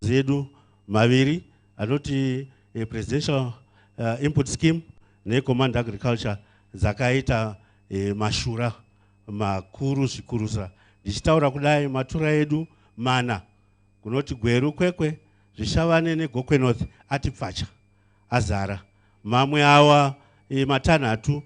zedu maviri anoti presidential input scheme necommand agriculture dzakaita mashura makuru zvikurusa. Ndichitaura kudai matura edu mana kunoti Gweru Kwekwe, Zvishavane neGokwe North ati pfacha azara. Mamwe awa matanhatu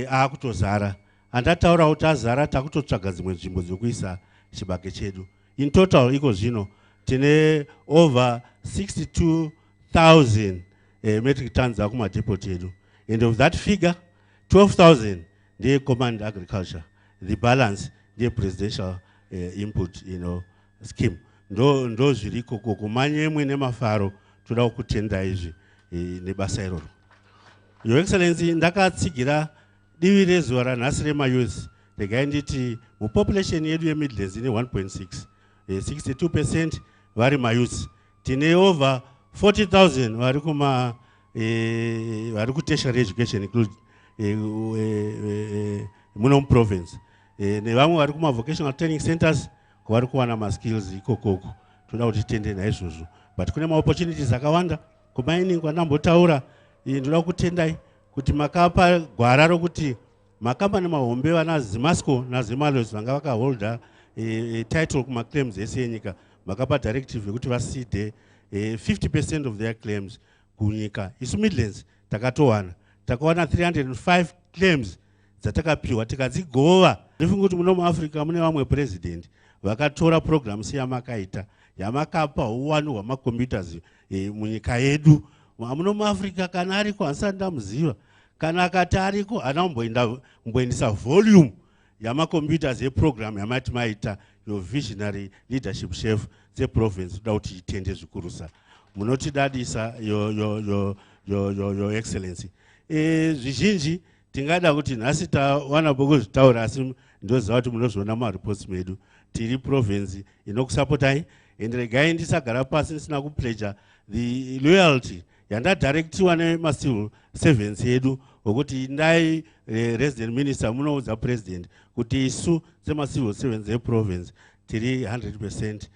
akutozara. Andataura kuti azara takutotsvaga dzimwe nzvimbo dzokuisa chibage chedu. In total iko zvino tine over 62,000 metric tons akumadepot edu. And of that figure 12,000 the command agriculture. The balance the presidential input scheme. Ndo zviriko kumanye mwene mafaro toda kutenda izvi nebasa iroro. Your Excellency, ndakatsigira divi rezuva ranhasi remayouth regai nditi mupopulation yedu yeMidlands ine 1.6 62% vari mayouth. Tine over 40,000 vari kutertiary education include muno province. Nevamwe vari kuma vocational training centers vari kuwana maskills ikokoko. Toda kuti tende naizvozvo. But kune maopportunities akawanda kumining kwandambotaura. Ndoda kutendai kuti makapa gwara rokuti makambani mahombe vana Zimasco naZimalo's vanga vakaholda title kuma claims ese yenyika makapa directive yekuti vaside 50% of their claims kunyika. Isu Midlands takatowana 305 claims dzatakapiwa tikadzigova. Ndifunga kuti muno muAfrica mune vamwe president vakatora programs yamakaita yamakapa uwano hwamacomputers munyika yedu. Muno muAfrica kana ariko handisati ndamuziva, kana akati ariko anomboendesa volume yamacomputers yeprogram yamati maita your visionary leadership chef dzeprovince. Toda kuti itende zvikurusa. Munotidadisa your excellency. Zvizhinji tingada kuti nhasi tawana bokuzvitaura asi ndoziva kuti munozviona mareports medu. Tiri province inokusapotai and regai ndisagara pasi ndisina kupledger the loyalty yandadirectiwa nemacivil servants yedu wokuti ndai resident minister munoudza president kuti isu semacivil servants eprovince tiri 100%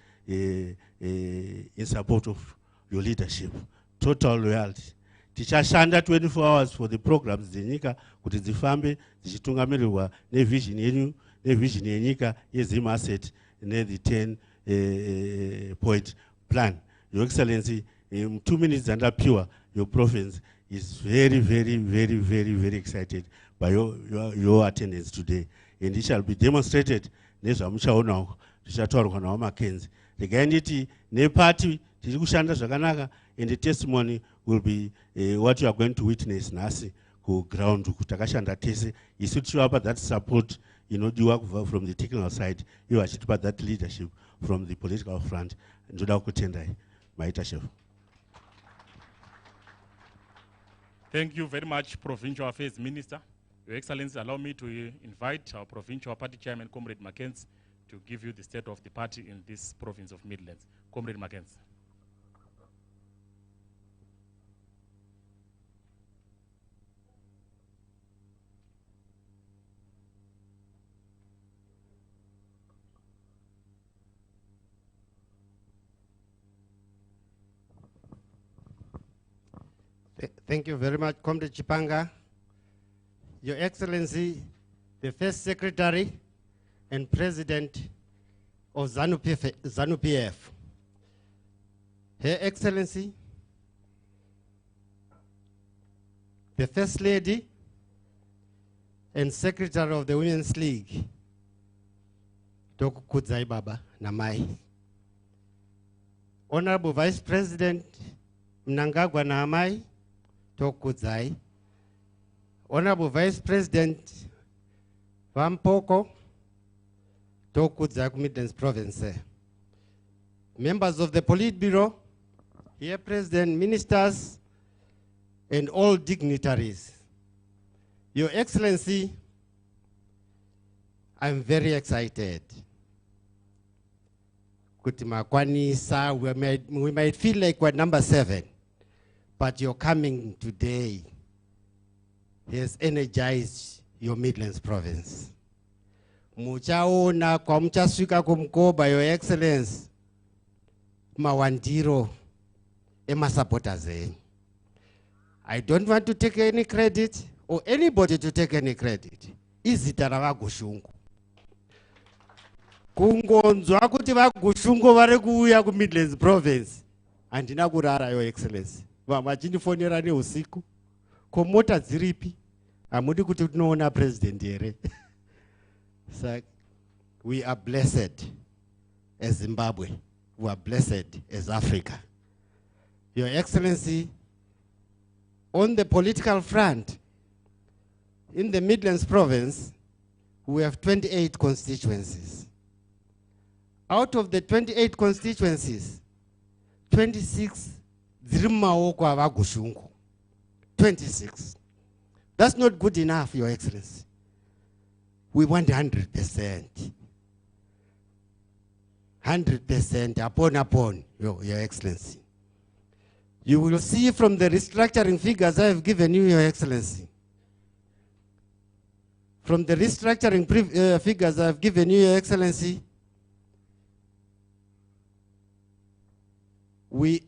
in support of your leadership. Total loyalty. Tichashanda 24 hours for the programs dzenyika kuti dzifambe dzichitungamirirwa nevision yenyu nevision yenyika yeZim asset ne the 10 point plan. Your Excellency, in 2 minutes andapiwa, your province is very excited by your attendance today. And it shall be demonstrated nezvamuchaona zvichataurwa nawo Mackenzie. Regainditi neparty tiri kushanda zvakanaka and the testimony will be what you are going to witness nasi ku ground kutakashanda tese isu tichivapa that support inodiwa kubva from the technical side ivo vachitipa that leadership from the political front. Ndoda kutendai maita chef. Thank you very much, Provincial Affairs Minister. Your Excellency, allow me to invite our Provincial Party Chairman, Comrade Mackenzie, to give you the state of the party in this province of Midlands. Comrade Mackenzie. Thank you very much, Comrade Chipanga. Your Excellency, the First Secretary and President of ZANU-PF. Her Excellency, the First Lady and Secretary of the Women's League, Dr. Kudzai Baba Namai. Honorable Vice President Mnangagwa Namai, Tokudzai. Honorable Vice President Vampoko, Tokudzai, Midlands Province. Members of the Politburo, here present, ministers, and all dignitaries. Your Excellency, I'm very excited. We might feel like we're number 7. But your coming today has energized your Midlands province. Muchaona kwa mchaswika kumkoba, Your Excellency. mawandiro emasupporters enyu. I don't want to take any credit or anybody to take any credit. Izita ravagushungu. Kungonzwa kuti vagushungu vari kuuya ku Midlands province. Handina kurara, Your Excellency. Vamachinifonera neusiku. Ko mota dziripi? Hamudi kuti tinoona president here. So we are blessed as Zimbabwe. We are blessed as Africa. Your Excellency, on the political front, in the Midlands province, we have 28 constituencies. Out of the 28 constituencies, 26 zirimaoko avagushungu. 26. That's not good enough, Your Excellency. We want 100%. 100% upon, Your Excellency. You will see from the restructuring figures I have given you, Your Excellency. From the restructuring figures I have given you, Your Excellency, we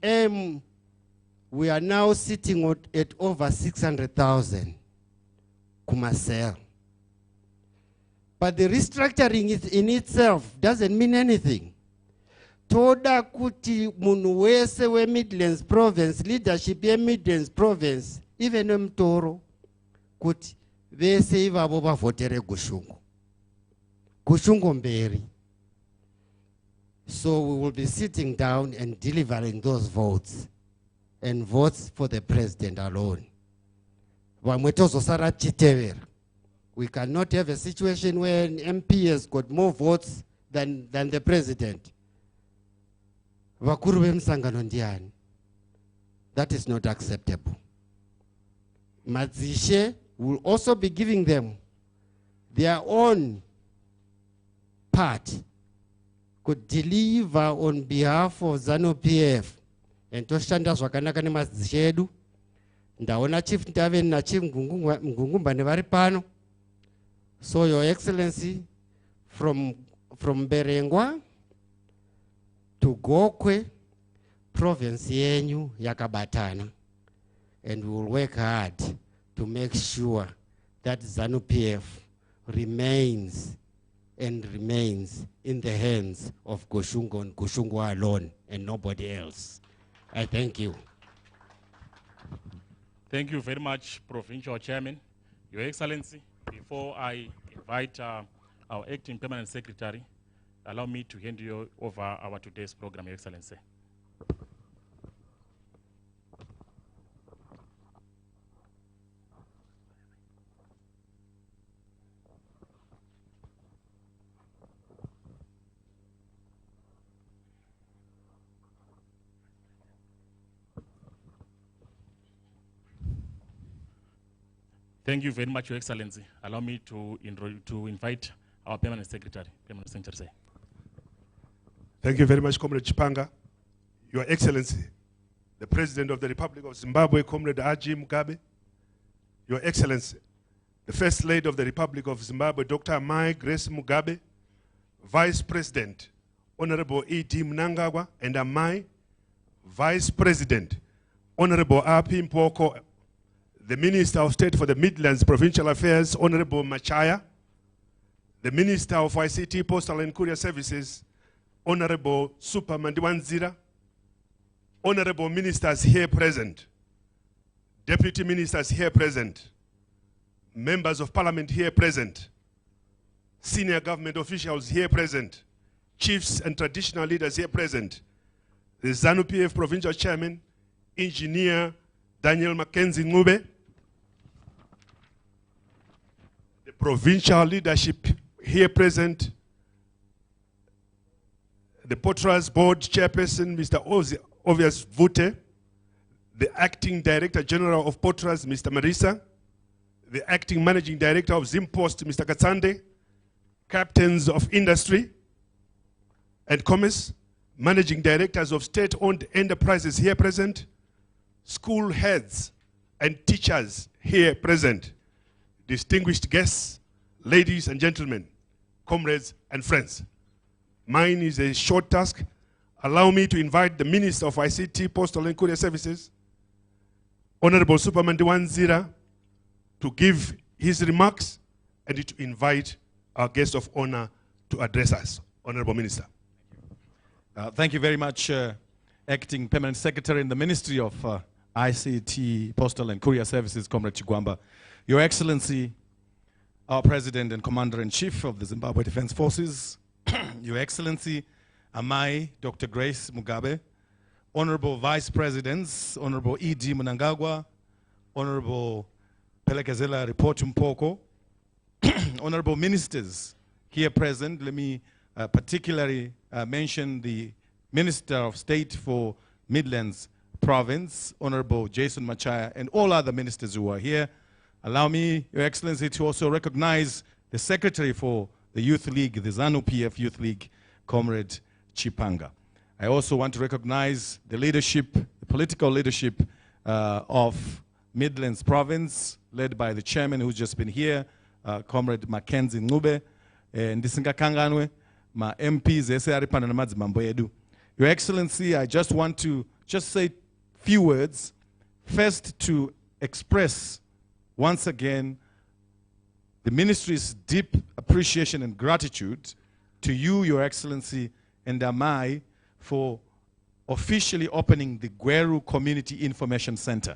are now sitting at over 600,000 Kumasel. But the restructuring in itself doesn't mean anything. Toda kuti munu wese we Midlands province, leadership ye Midlands province, even mtoro kuti vese ivavo vavotere gushungu. Gushungu mberi. So we will be sitting down and delivering those votes, and votes for the president alone. We cannot have a situation where an MP has got more votes than the president. That is not acceptable. Mazishe will also be giving them their own part, could deliver on behalf of ZANU-PF. And to stand as wakanaka ni mazishedu, ndaona chief Ntave na chief Ngungumba ne vari pano. So Your Excellency, from Berengwa to Gokwe, province yenyu yakabatana, and we will work hard to make sure that ZANU-PF remains and remains in the hands of Gushungu and Gushungu alone and nobody else. I thank you. Thank you very much, Provincial Chairman. Your Excellency, before I invite our Acting Permanent Secretary, allow me to hand you over our today's program, Your Excellency. Thank you very much, Your Excellency. Allow me to invite our Permanent Secretary. Thank you very much, Comrade Chipanga. Your Excellency, the President of the Republic of Zimbabwe, Comrade R.G. Mugabe. Your Excellency, the First Lady of the Republic of Zimbabwe, Dr. Mai Grace Mugabe, Vice President, Honorable E.D. Mnangagwa, and Amai, Vice President, Honorable R.P. Mpoko, the Minister of State for the Midlands Provincial Affairs, Honorable Machaya, the Minister of ICT, Postal and Courier Services, Honorable Super Mandiwanzira, Honorable Ministers here present, Deputy Ministers here present, Members of Parliament here present, Senior Government officials here present, Chiefs and Traditional Leaders here present, the ZANU-PF Provincial Chairman, Engineer Daniel Mackenzie Ngube, the Provincial Leadership here present, the Potras Board Chairperson, Mr. Obvious Vute, the Acting Director General of Potras, Mr. Marisa, the Acting Managing Director of Zimpost, Mr. Katsande, Captains of Industry and Commerce, Managing Directors of State-owned enterprises here present, school heads and teachers here present, distinguished guests, ladies and gentlemen, comrades and friends. Mine is a short task. allow me to invite the Minister of ICT, Postal and Courier Services, Honorable Superman Diwanzira, to give his remarks and to invite our guest of honor to address us. Honorable Minister. Thank you very much, Acting Permanent Secretary in the Ministry of ICT, Postal and Courier Services, Comrade Chigwamba. Your Excellency, our President and Commander-in-Chief of the Zimbabwe Defense Forces, Your Excellency, Amai, Dr. Grace Mugabe, Honorable Vice Presidents, Honorable E.D. Mnangagwa, Honorable Pelekezela Ripoti-Mpoko, Honorable Ministers here present. Let me particularly mention the Minister of State for Midlands Province, Honorable Jason Machaya, and all other ministers who are here. Allow me, Your Excellency, to also recognize the Secretary for the Youth League, the ZANU-PF Youth League, Comrade Chipanga. I also want to recognize the leadership, the political leadership of Midlands Province, led by the chairman who's just been here, Comrade Mackenzie Ngube, and Ndisingakanganwe, ma MPs, SRPAN and Madzimambo Edu. Your Excellency, I just want to say few words. First, to express once again the Ministry's deep appreciation and gratitude to you, Your Excellency, and Amai for officially opening the Gweru Community Information Center.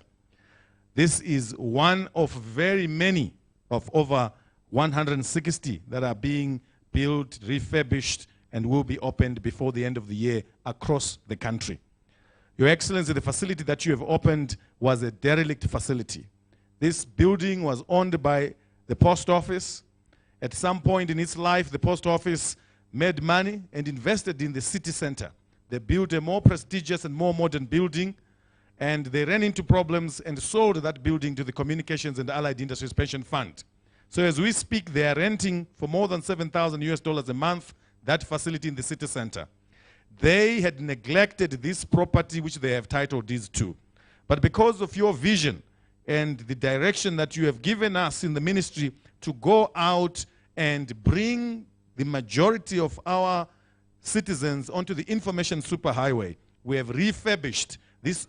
This is one of very many of over 160 that are being built, refurbished, and will be opened before the end of the year across the country. Your Excellency, the facility that you have opened was a derelict facility. This building was owned by the post office. At some point in its life, the post office made money and invested in the city center. They built a more prestigious and more modern building, and they ran into problems and sold that building to the Communications and Allied Industries Pension Fund. So as we speak, they are renting for more than $7,000 a month that facility in the city center. They had neglected this property which they have titled Deeds 2. But because of your vision and the direction that you have given us in the ministry to go out and bring the majority of our citizens onto the information superhighway, we have refurbished this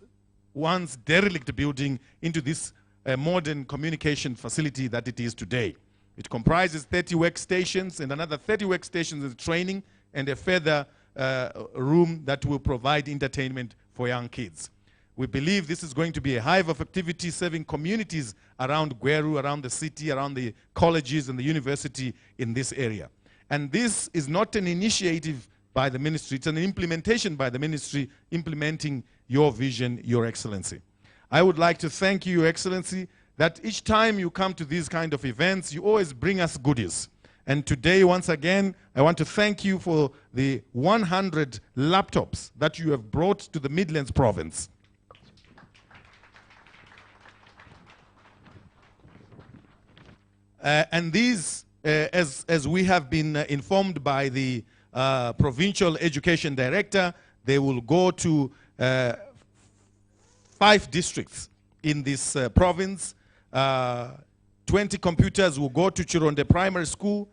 once derelict building into this modern communication facility that it is today. It comprises 30 workstations and another 30 workstations in training and a further room that will provide entertainment for young kids. We believe this is going to be a hive of activity serving communities around Gweru, around the city, around the colleges and the university in this area. And this is not an initiative by the ministry, it's an implementation by the ministry implementing your vision, Your Excellency. I would like to thank you, Your Excellency, that each time you come to these kind of events, you always bring us goodies. And today, once again, I want to thank you for the 100 laptops that you have brought to the Midlands Province. And these, as we have been informed by the Provincial Education Director, they will go to 5 districts in this province. 20 computers will go to Chironde Primary School,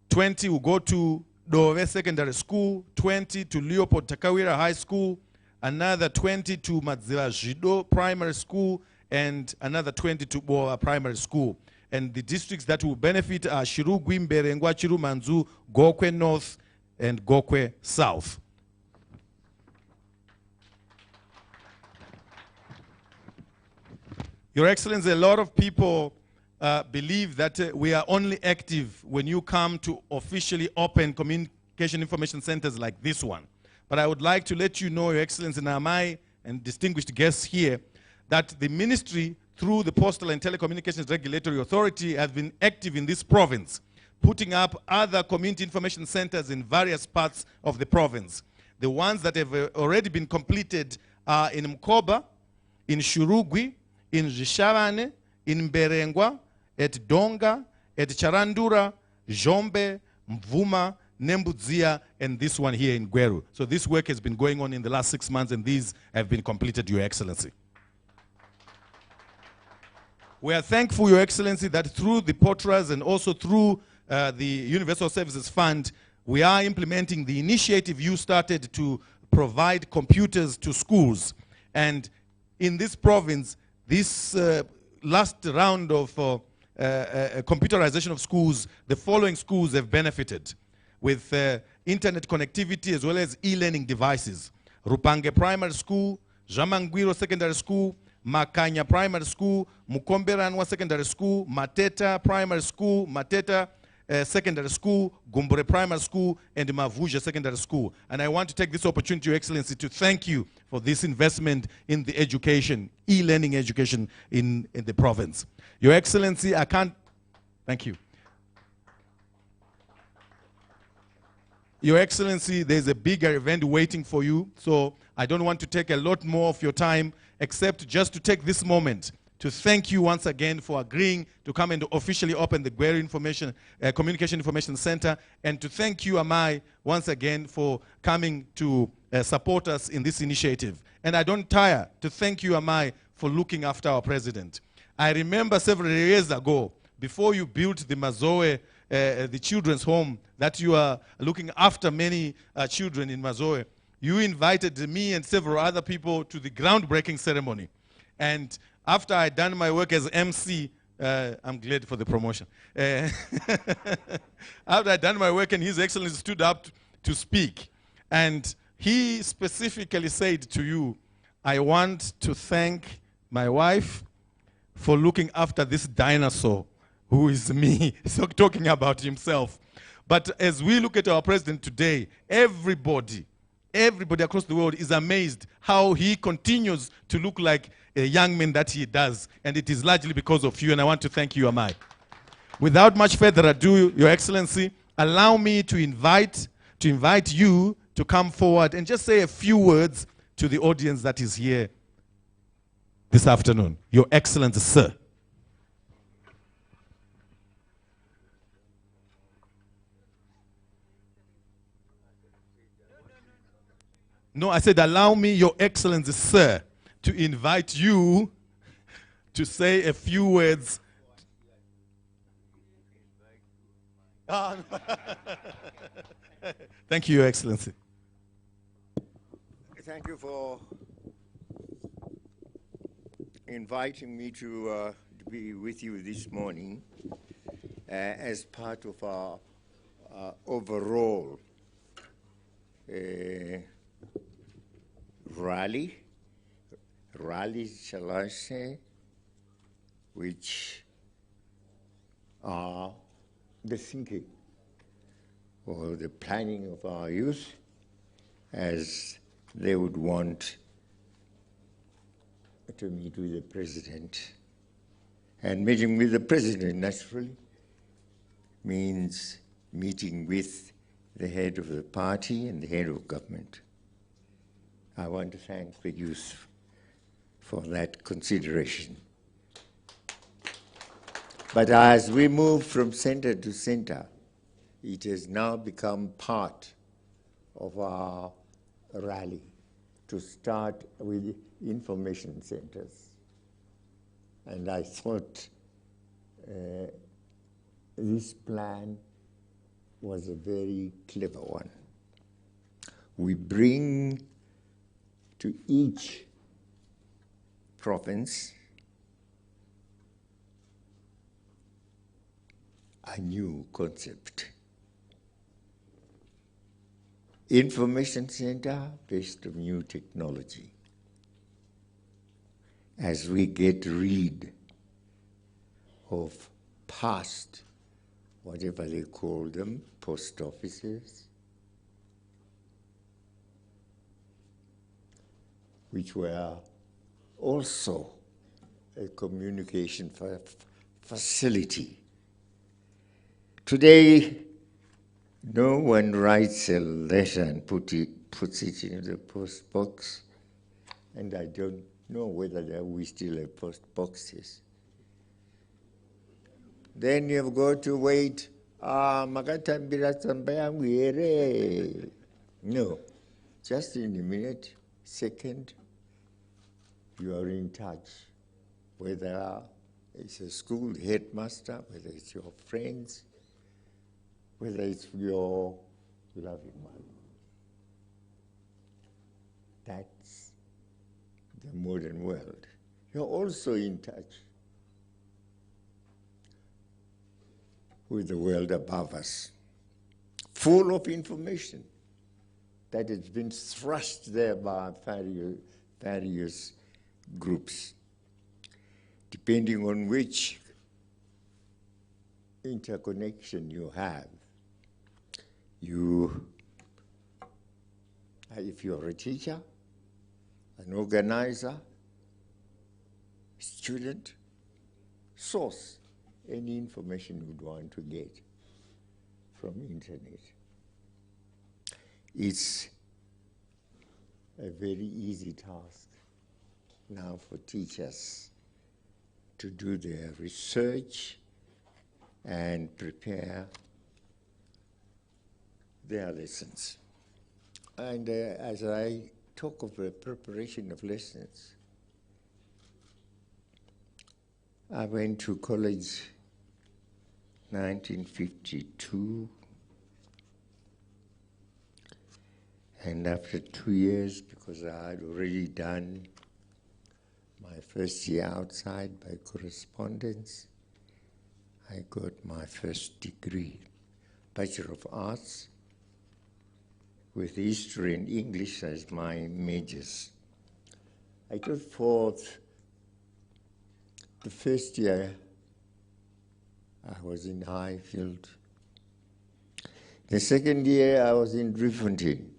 20 will go to Dove Secondary School, 20 to Leopold Takawira High School, another 20 to Madzila Jido Primary School, and another 20 to Boa Primary School. And the districts that will benefit are Shirugwi, Mberengwa, Chirumanzu, Gokwe North, and Gokwe South. Your Excellency, a lot of people believe that we are only active when you come to officially open communication information centers like this one. But I would like to let you know, Your Excellency, Namai and distinguished guests here, that the ministry, through the Postal and Telecommunications Regulatory Authority, has been active in this province, putting up other community information centers in various parts of the province. The ones that have already been completed are in Mkoba, in Shurugwi, in Zhishavane, in Mberengwa, at Donga, at Charandura, Jombe, Mvuma, Nembudzia, and this one here in Gweru. So this work has been going on in the last 6 months, and these have been completed, Your Excellency. We are thankful, Your Excellency, that through the POTRAs and also through the Universal Services Fund, we are implementing the initiative you started to provide computers to schools. And in this province, this last round of computerization of schools, the following schools have benefited with internet connectivity as well as e-learning devices. Rupange Primary School, Jamangwiro Secondary School, Makanya Primary School, Mukomberanwa Secondary School, Mateta Primary School, Mateta Secondary School, Gumbure Primary School, and Mavuja Secondary School. And I want to take this opportunity, Your Excellency, to thank you for this investment in the education, e-learning education in the province. Your Excellency, I can't, thank you. Your Excellency, there's a bigger event waiting for you, so I don't want to take a lot more of your time, except just to take this moment to thank you once again for agreeing to come and officially open the Gweru Communication Information Center, and to thank you, Amai, once again for coming to support us in this initiative. And I don't tire to thank you, Amai, for looking after our president. I remember several years ago, before you built the Mazoe, the children's home, that you are looking after many children in Mazoe, you invited me and several other people to the groundbreaking ceremony. And after I'd done my work as MC, I'm glad for the promotion. After I'd done my work, and His Excellency stood up to speak, and he specifically said to you, I want to thank my wife for looking after this dinosaur, who is me, so talking about himself. But as we look at our president today, everybody across the world is amazed how he continues to look like a young man that he does. And it is largely because of you, and I want to thank you, Amai. Without much further ado, Your Excellency, allow me to invite you to come forward and just say a few words to the audience that is here this afternoon. Your Excellency, sir. No, I said, allow me, Your Excellency, sir, to invite you to say a few words. Thank you, Your Excellency. Thank you for inviting me to be with you this morning as part of our overall rally, shall I say, which are the thinking or the planning of our youth as they would want to meet with the president. And meeting with the president, naturally, means meeting with the head of the party and the head of government. I want to thank the youth for that consideration. But as we move from center to center, it has now become part of our rally to start with information centers. And I thought this plan was a very clever one. We bring to each province a new concept. Information center based on new technology. As we get rid of past, whatever they call them, post offices, which were also a communication facility. Today, no one writes a letter and puts it in the post box, and I don't know whether we still have post boxes. Then you've got to wait. No, just in a minute, second, you are in touch. Whether it's a school headmaster, whether it's your friends, whether it's your loving one. That's the modern world. You're also in touch with the world above us, full of information that has been thrust there by various groups, depending on which interconnection you have. If you're a teacher, an organizer, student, source any information you'd want to get from internet. It's a very easy task now for teachers to do their research and prepare their lessons. And as I talk of the preparation of lessons, I went to college 1952, and after 2 years, because I had already done my first year outside by correspondence, I got my first degree, Bachelor of Arts, with history and English as my majors. I taught fourth. The first year, I was in Highfield. The second year, I was in Driefontein.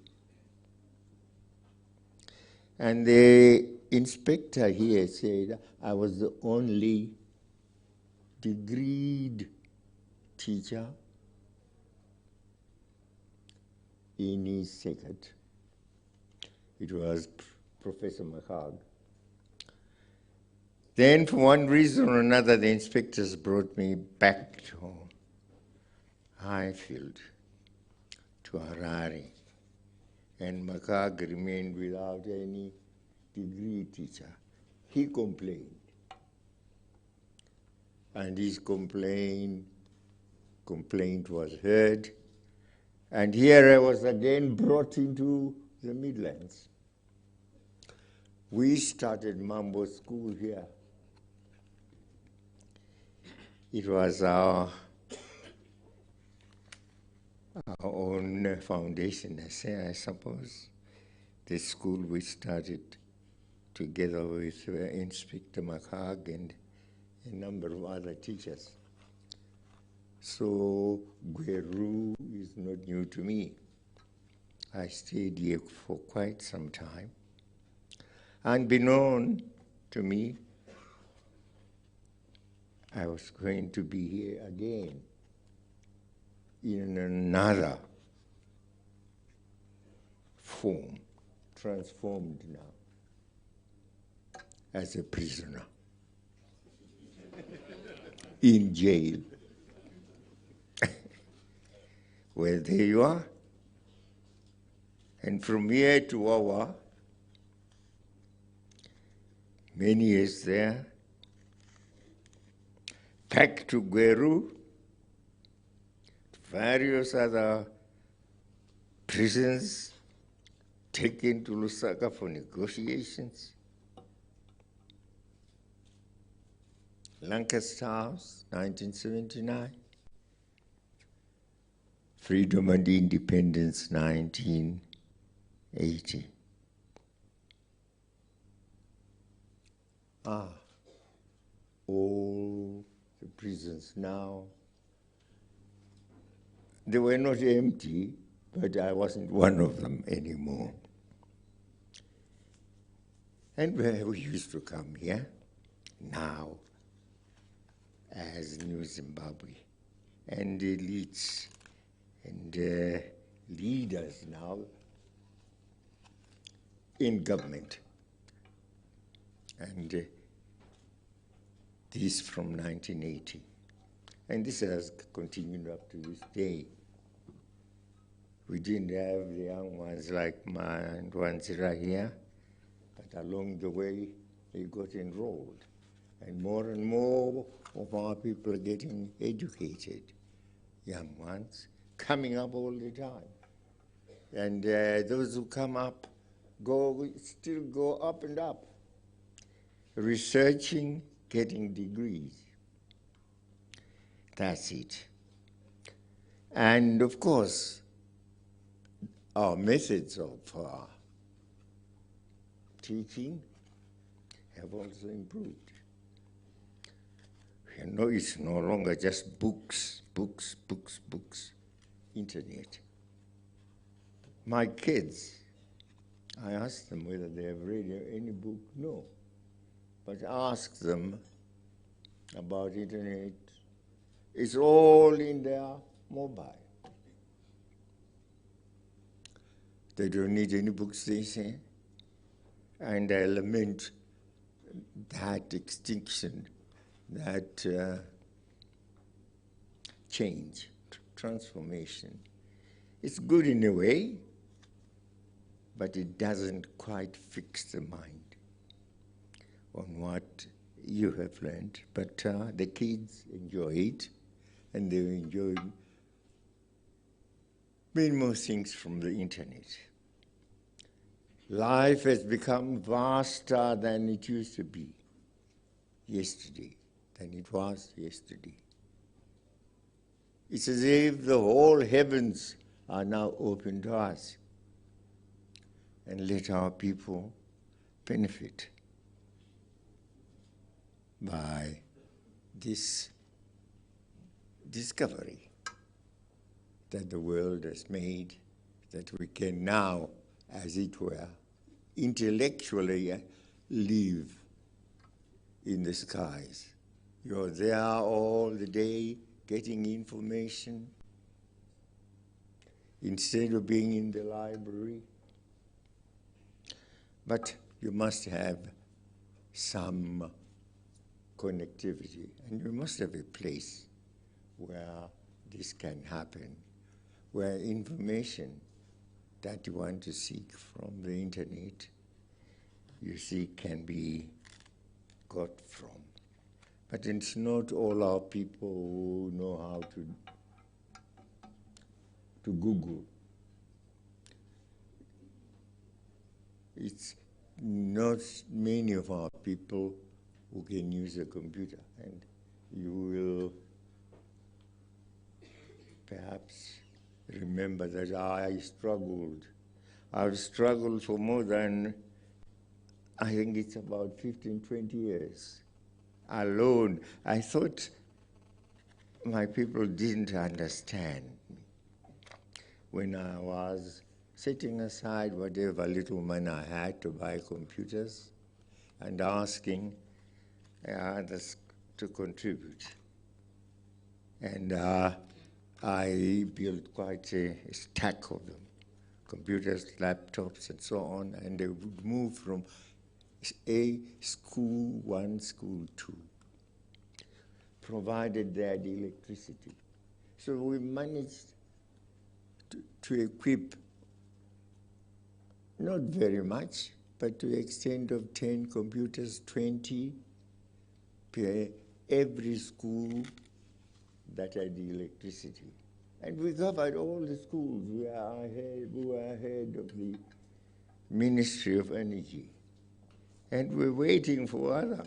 And the inspector here said I was the only degreed teacher in his circuit. It was Professor McHarg. Then, for one reason or another, the inspectors brought me back to Highfield, to Harare, and McHarg remained without any degree teacher. He complained, and his complaint was heard, and here I was again brought into the Midlands. We started Mambo School here. It was our own foundation, I suppose. The school we started together with Inspector McHarg and a number of other teachers. So Gweru is not new to me. I stayed here for quite some time. Unbeknown to me, I was going to be here again in another form, transformed now as a prisoner in jail. Well, there you are. And from here to Wawa, many years there, back to Gweru, various other prisons, taken to Lusaka for negotiations. Lancaster House, 1979. Freedom and Independence, 1980. All the prisons now, they were not empty, but I wasn't one of them anymore. And we used to come here now as New Zimbabwe, and elites and leaders now in government. And this from 1980. And this has continued up to this day. We didn't have the young ones like Ma and Wanzira here, but along the way, they got enrolled. And more of our people are getting educated, young ones, coming up all the time. And those who come up still go up and up, researching, getting degrees. That's it. And of course, our methods of teaching have also improved. You know, it's no longer just books, internet. My kids, I ask them whether they have read any book. No. But ask them about internet. It's all in their mobile. They don't need any books, they say. And I lament that extinction, that change, transformation. It's good in a way, but it doesn't quite fix the mind on what you have learned. But the kids enjoy it, and they enjoy many more things from the internet. Life has become vaster than it used to be yesterday, than it was yesterday. It's as if the whole heavens are now open to us, and let our people benefit by this discovery that the world has made, that we can now, as it were, intellectually live in the skies. You're there all the day getting information instead of being in the library. But you must have some connectivity, and you must have a place where this can happen, where information that you want to seek from the internet, you see, can be got from. But it's not all our people who know how to Google. It's not many of our people who can use a computer, and you will perhaps remember that I struggled. I've struggled for more than, I think it's about 15, 20 years alone. I thought my people didn't understand me. When I was setting aside whatever little money I had to buy computers and asking others to contribute. And I built quite a stack of them, computers, laptops, and so on, and they would move from a school, one school, two, provided they had electricity. So we managed to equip, not very much, but to the extent of 10 computers, 20 per every school that had electricity. And we covered all the schools. We were ahead of the Ministry of Energy. And we're waiting for other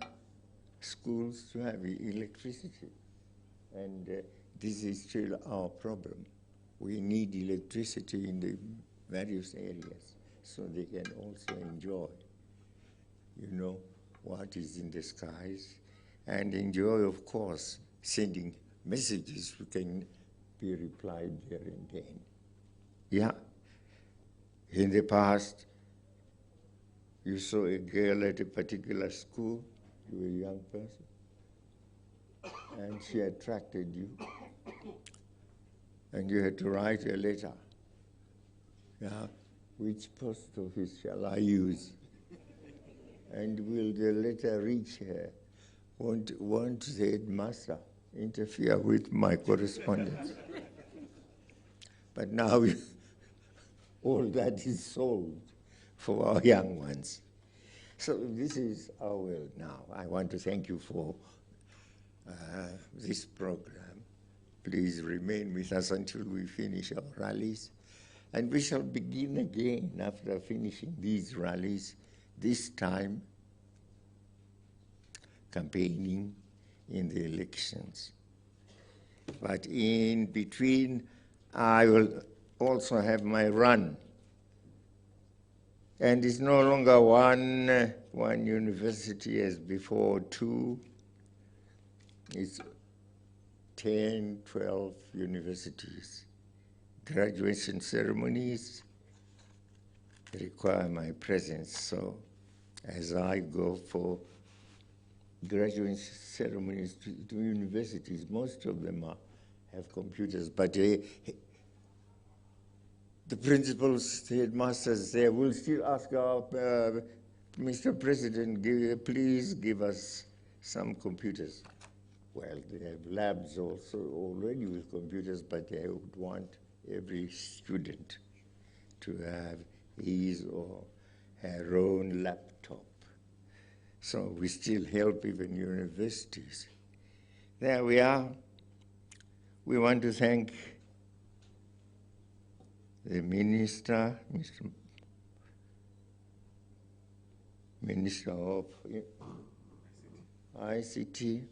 schools to have electricity. And this is still our problem. We need electricity in the various areas so they can also enjoy, you know, what is in the skies, and enjoy, of course, sending messages which can be replied there and then. Yeah. In the past, you saw a girl at a particular school, you were a young person, and she attracted you, and you had to write a letter. Yeah. Which post office shall I use? And will the letter reach her? Won't the headmaster interfere with my correspondence? But now all that is solved for our young ones. So this is our world now. I want to thank you for this program. Please remain with us until we finish our rallies. And we shall begin again after finishing these rallies, this time campaigning in the elections. But in between, I will also have my run. And it's no longer one university as before, two. It's 10, 12 universities. Graduation ceremonies require my presence. So as I go for graduation ceremonies to universities, most of them have computers, but the principals, the headmasters there will still ask our, Mr. President, please give us some computers. Well, they have labs also already with computers, but they would want every student to have his or her own laptop. So we still help even universities. There we are. We want to thank the Minister, Minister of ICT,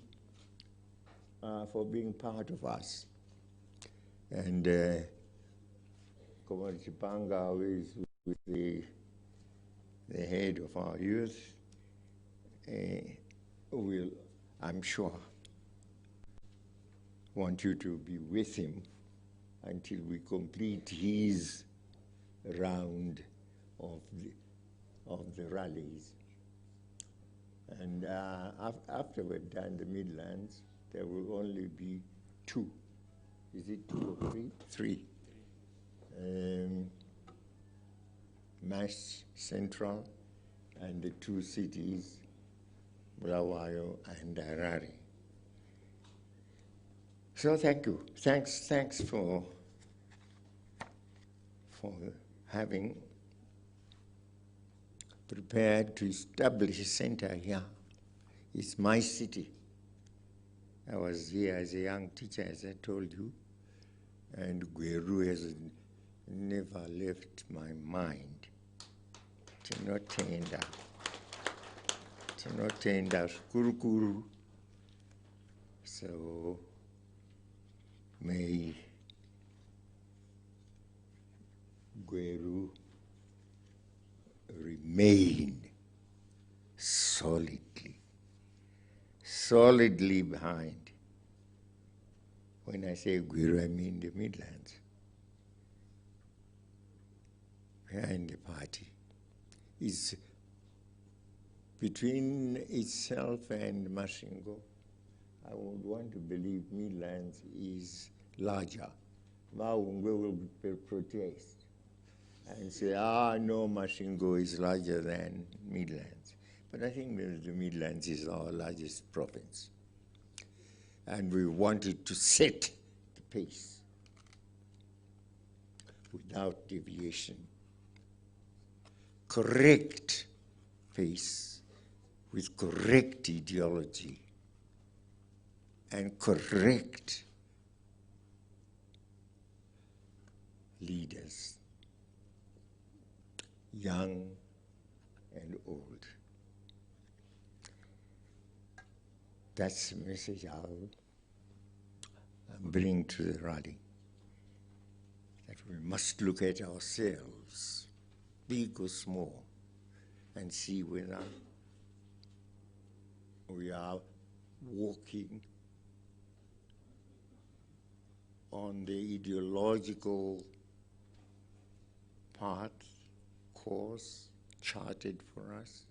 for being part of us. And Comrade Chipanga, who is with the head of our youth, will, I'm sure, want you to be with him until we complete his round of the rallies. And after we're done the Midlands, there will only be two. Is it two or three? Three. Mash Central and the two cities, Bulawayo and Harare. So thank you. Thanks for having prepared to establish a center here. It's my city. I was here as a young teacher, as I told you, and Gweru has never left my mind. Tinotenda kurukuru. So may Gweru remain solidly behind. When I say Gweru, I mean the Midlands, behind the party. It's between itself and Mashingo. I would want to believe Midlands is larger. Maungwe will protest and say, no, Mashingo is larger than Midlands. But I think the Midlands is our largest province. And we wanted to set the pace without deviation. Correct pace with correct ideology and correct leaders, young and old. That's the message I'll bring to the rally, that we must look at ourselves, big or small, and see whether we are walking on the ideological path, course charted for us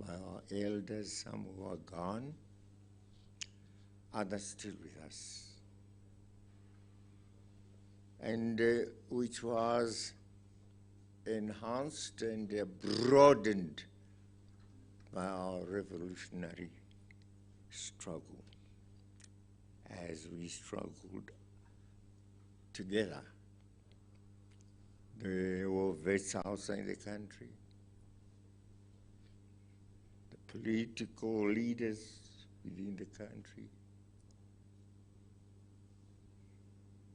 by our elders, some who are gone, others still with us, and which was enhanced and broadened by our revolutionary struggle as we struggled together. There were vets outside the country, the political leaders within the country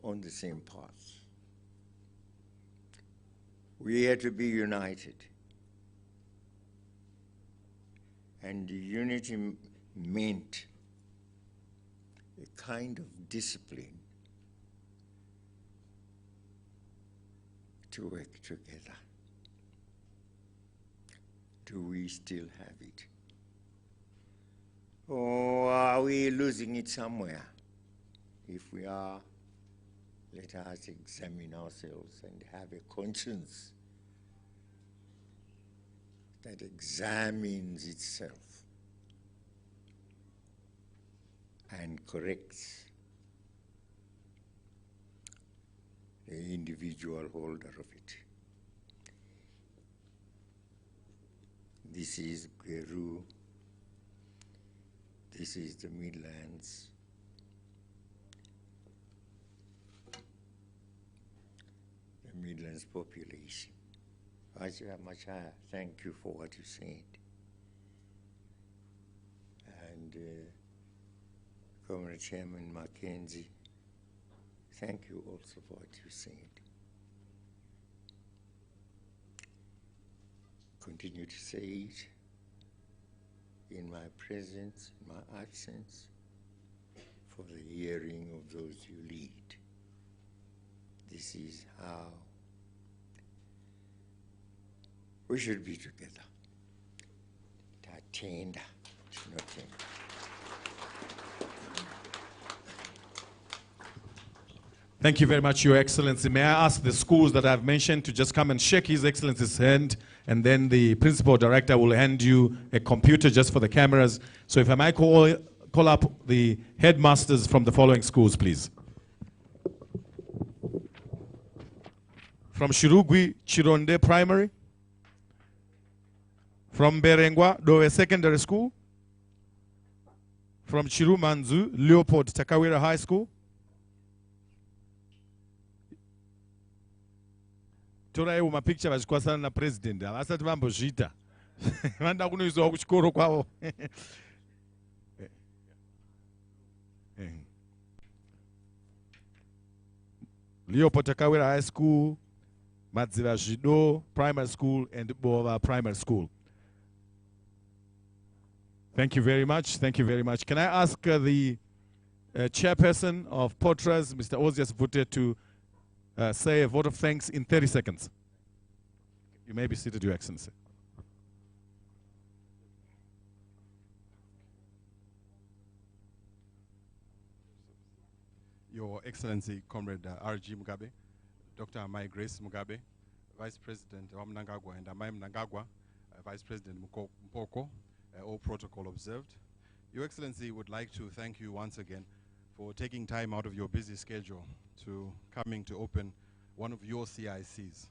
on the same path. We had to be united. And unity meant a kind of discipline to work together. Do we still have it? Or are we losing it somewhere? If we are, let us examine ourselves and have a conscience that examines itself and corrects the individual holder of it. This is Gweru. This is the Midlands. The Midlands population. Machaya, thank you for what you said. And Comrade Chairman Mackenzie, thank you also for what you said. Continue to say it in my presence, in my absence, for the hearing of those you lead. This is how we should be together. Tatenda, tinotenda. Thank you very much, Your Excellency. May I ask the schools that I've mentioned to just come and shake His Excellency's hand, and then the Principal Director will hand you a computer just for the cameras. So if I might call up the headmasters from the following schools, please. From Shirugwi Chironde Primary. From Berengwa Doe Secondary School. From Chirumanzu Leopold Takawira High School. Torai uma picture vachikwasana na president havasati vambozviita vanoda kunoiswa kuchikoro kwavo. Leopold Takawira High School, Madziva Zvido Primary School, and Bova Primary School. Thank you very much. Thank you very much. Can I ask the chairperson of Potras, Mr. Ozias Vute, to say a vote of thanks in 30 seconds. You may be seated, Your Excellency. Your Excellency, Comrade R.G. Mugabe, Dr. Amai Grace Mugabe, Vice President Mnangagwa, and Amai Mnangagwa, Vice President Mpoko, all protocol observed. Your Excellency would like to thank you once again for taking time out of your busy schedule to coming to open one of your CICs.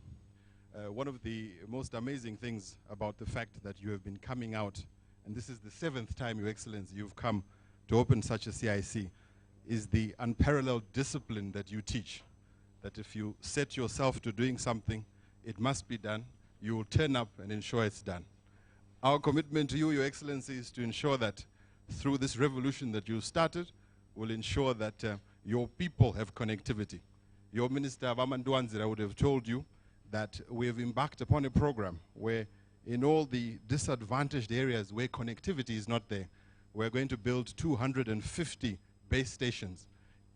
One of the most amazing things about the fact that you have been coming out, and this is the 7th time, Your Excellency, you've come to open such a CIC, is the unparalleled discipline that you teach. That if you set yourself to doing something, it must be done. You will turn up and ensure it's done. Our commitment to you, Your Excellency, is to ensure that through this revolution that you started, will ensure that your people have connectivity. Your Minister Vamanduanzira would have told you that we have embarked upon a program where in all the disadvantaged areas where connectivity is not there, we're going to build 250 base stations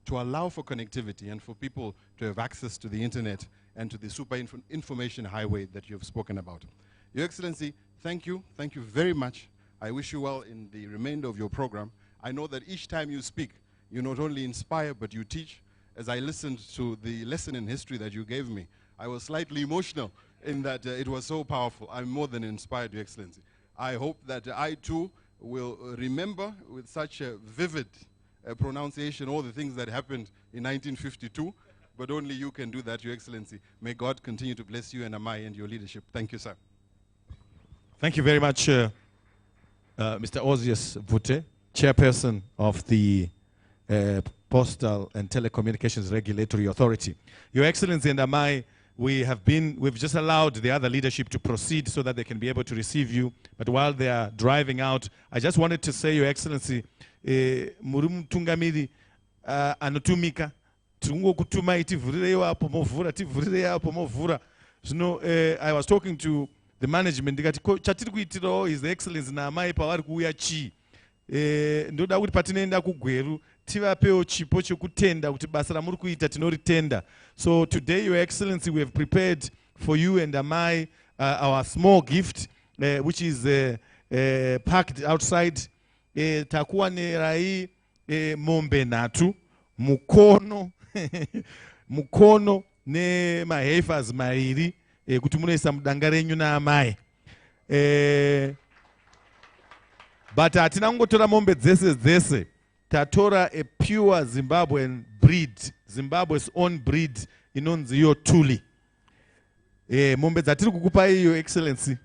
to allow for connectivity and for people to have access to the internet and to the super information highway that you've spoken about. Your Excellency, thank you very much. I wish you well in the remainder of your program. I know that each time you speak, you not only inspire, but you teach. As I listened to the lesson in history that you gave me, I was slightly emotional in that it was so powerful. I'm more than inspired, Your Excellency. I hope that I too will remember with such a vivid pronunciation all the things that happened in 1952, but only you can do that, Your Excellency. May God continue to bless you and Amai and your leadership. Thank you, sir. Thank you very much, Mr. Ozias Vute, Chairperson of the Postal and Telecommunications Regulatory Authority. Your Excellency and Amai, we've just allowed the other leadership to proceed so that they can be able to receive you. But while they are driving out, I just wanted to say, Your Excellency, Murum Tungamiri Anotumika, Tungo Kutuma Tivure Apo Movura, Tivure Apo Movura. Zvino I was talking to the management ndikati chatiri kuitirawo His Excellency naamai pavari kuuya chii. Ndoda kuti patinoenda kuGweru tivapewo chipo chekutenda kuti basa ramuri kuita tinoritenda. So today, Your Excellency, we have prepared for you and Amai our small gift, which is packed outside. Takuwanerai mombe natu, mukono, mukono ne mahefas mairi, kuti munoisa mudanga renyu naamai. But hatina kungotora mombe dzese. Tatora a pure Zimbabwean breed, Zimbabwe's own breed, inonzi yo Tuli. Mombe dzatiri kukupai, Your Excellency.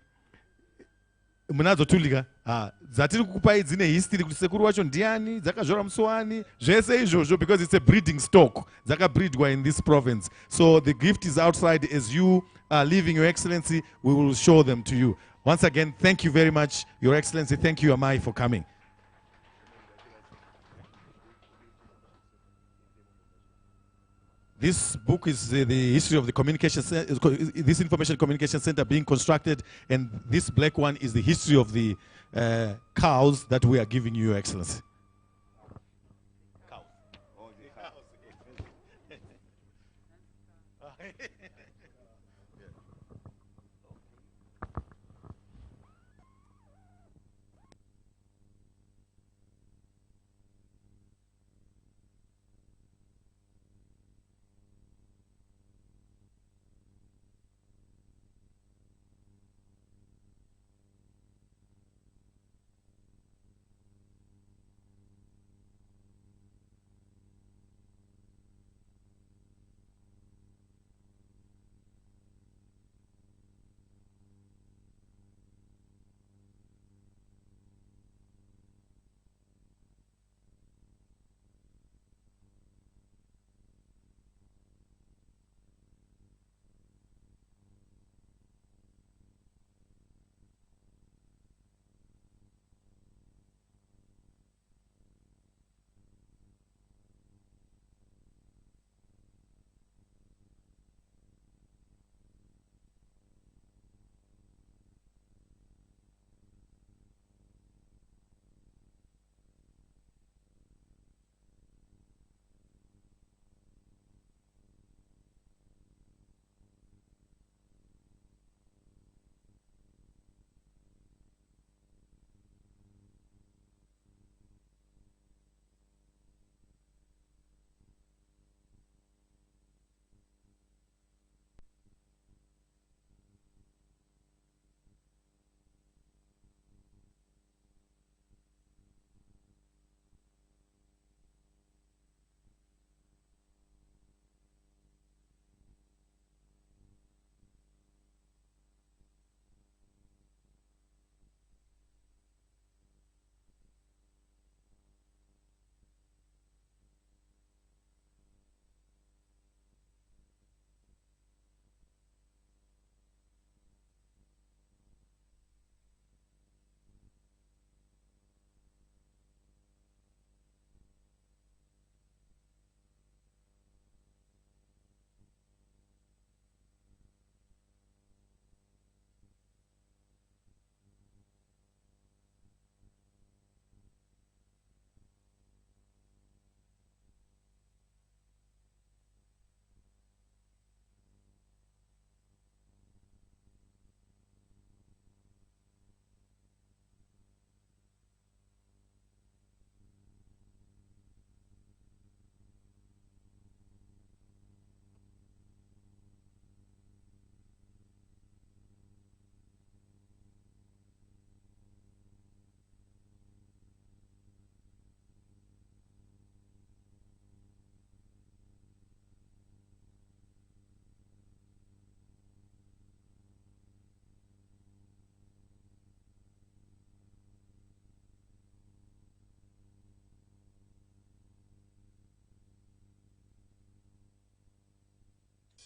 Munadzo Tulika. Dzatiri kukupai dzine history kuti sekuru wacho ndiani, dzakazvora musowani, zvese izvozvo, because it's a breeding stock. Dzakabreedwa in this province. So the gift is outside. As you are leaving, Your Excellency, we will show them to you. Once again, thank you very much, Your Excellency. Thank you, Amai, for coming. This book is the history of the communication, this information communication center being constructed, and this black one is the history of the cows that we are giving you, Your Excellency.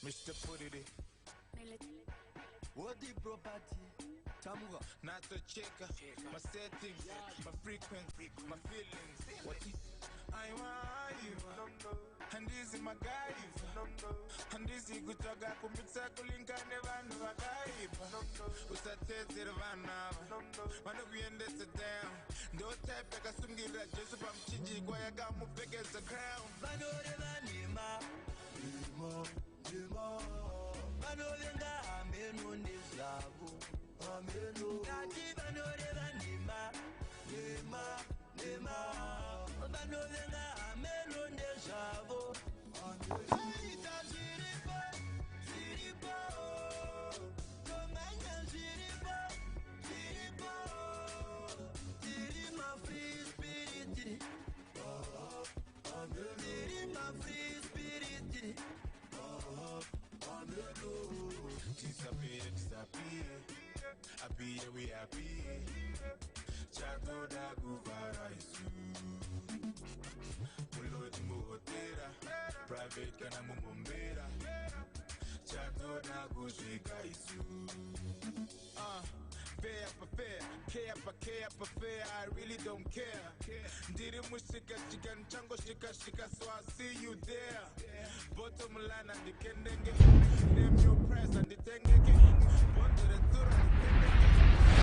Mr. Purity. What the property? Tamuga, not the checker. My settings, my frequency, my feelings. What is aiwaiva handizi magaiva handizi kutsvaga kumikisa kulinga nevanhu vakaipa usatedzere vanhu ava vanokuendesa down ndotype yakasungirira jesu pamuchinjikwa yakamupfekedza crown vanoreva nhema vanovenga hameno nezvavo dati vanoreva nhema vanovenga hameno nezvavo aita zviripo tomanya zviripo tiri mafree spirit tiri mafree spirit disappear appear we appear chakoda kuvara isu muloti muhotera private kana mumombera chakoda kusvika isu care per fair, I really don't care. Ndiri mushika chicken chango shika so I see you there. Bottom line and the kendenge, name your price and the tengeke. Bond to the tour.